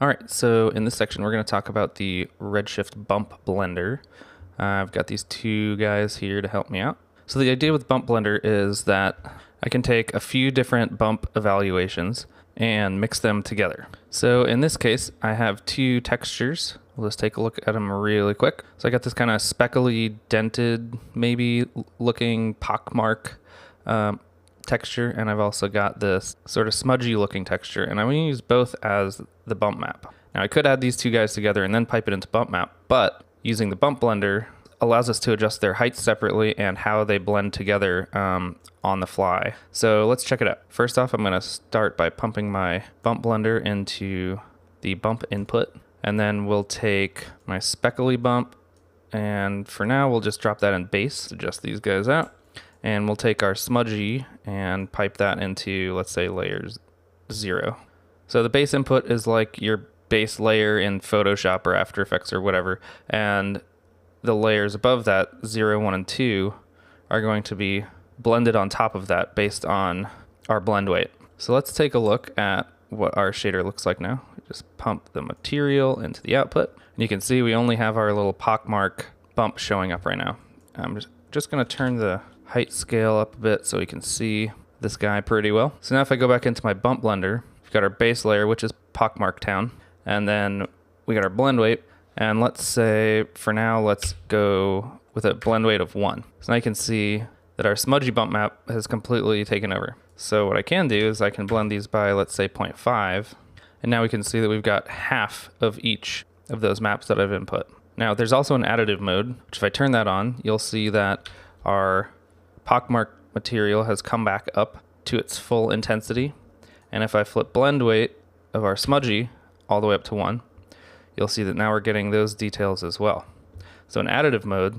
All right, so in this section, we're going to talk about the Redshift bump blender. I've got these two guys here to help me out. So the idea with bump blender is that I can take a few different bump evaluations and mix them together. So in this case, I have two textures. We'll just take a look at them really quick. So I got this kind of speckly, dented, maybe looking pockmark texture, and I've also got this sort of smudgy looking texture, and I'm going to use both as the bump map. Now I could add these two guys together and then pipe it into bump map, but using the bump blender allows us to adjust their heights separately and how they blend together on the fly. So let's check it out. First off, I'm going to start by pumping my bump blender into the bump input, and then we'll take my speckly bump, and for now we'll just drop that in base, adjust these guys out. And we'll take our smudgy and pipe that into, let's say, layer 0. So the base input is like your base layer in Photoshop or After Effects or whatever. And the layers above that, 0, 1, and 2, are going to be blended on top of that based on our blend weight. So let's take a look at what our shader looks like now. Just pump the material into the output. And you can see we only have our little pockmark bump showing up right now. I'm just going to turn the height scale up a bit so we can see this guy pretty well. So now if I go back into my bump blender, we've got our base layer, which is pockmark town, and then we got our blend weight, and let's say for now let's go with a blend weight of 1. So now you can see that our smudgy bump map has completely taken over. So what I can do is I can blend these by, let's say, 0.5, and now we can see that we've got half of each of those maps that I've input. Now there's also an additive mode, which if I turn that on, you'll see that our pockmark material has come back up to its full intensity. And if I flip blend weight of our smudgy all the way up to 1, you'll see that now we're getting those details as well. So in additive mode,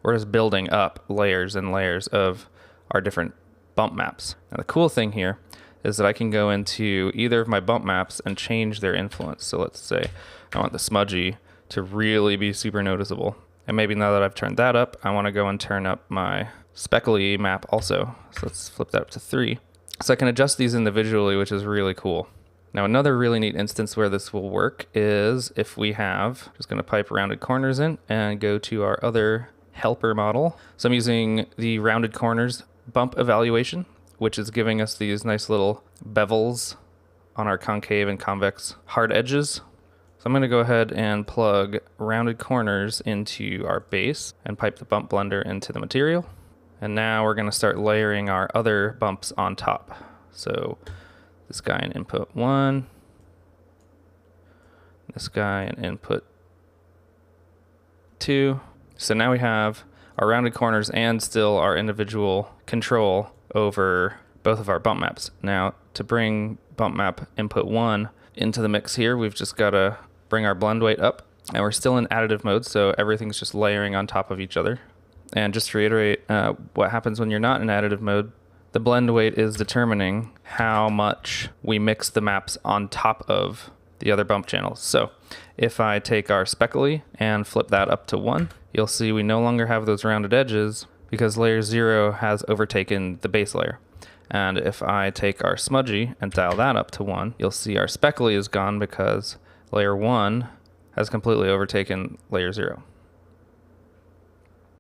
we're just building up layers and layers of our different bump maps. Now the cool thing here is that I can go into either of my bump maps and change their influence. So let's say I want the smudgy to really be super noticeable. And maybe now that I've turned that up, I want to go and turn up my speckly map also. So let's flip that up to 3. So I can adjust these individually, which is really cool. Now another really neat instance where this will work is if we have, just going to pipe rounded corners in and go to our other helper model. So I'm using the rounded corners bump evaluation, which is giving us these nice little bevels on our concave and convex hard edges. So I'm going to go ahead and plug rounded corners into our base and pipe the bump blender into the material. And now we're going to start layering our other bumps on top. So this guy in input 1, this guy in input 2. So now we have our rounded corners and still our individual control over both of our bump maps. Now to bring bump map input 1 into the mix here, we've just got to bring our blend weight up, and we're still in additive mode, so everything's just layering on top of each other. And just to reiterate what happens when you're not in additive mode, the blend weight is determining how much we mix the maps on top of the other bump channels. So if I take our speckly and flip that up to 1, you'll see we no longer have those rounded edges because layer 0 has overtaken the base layer. And if I take our smudgy and dial that up to 1, you'll see our speckly is gone because layer 1 has completely overtaken layer 0.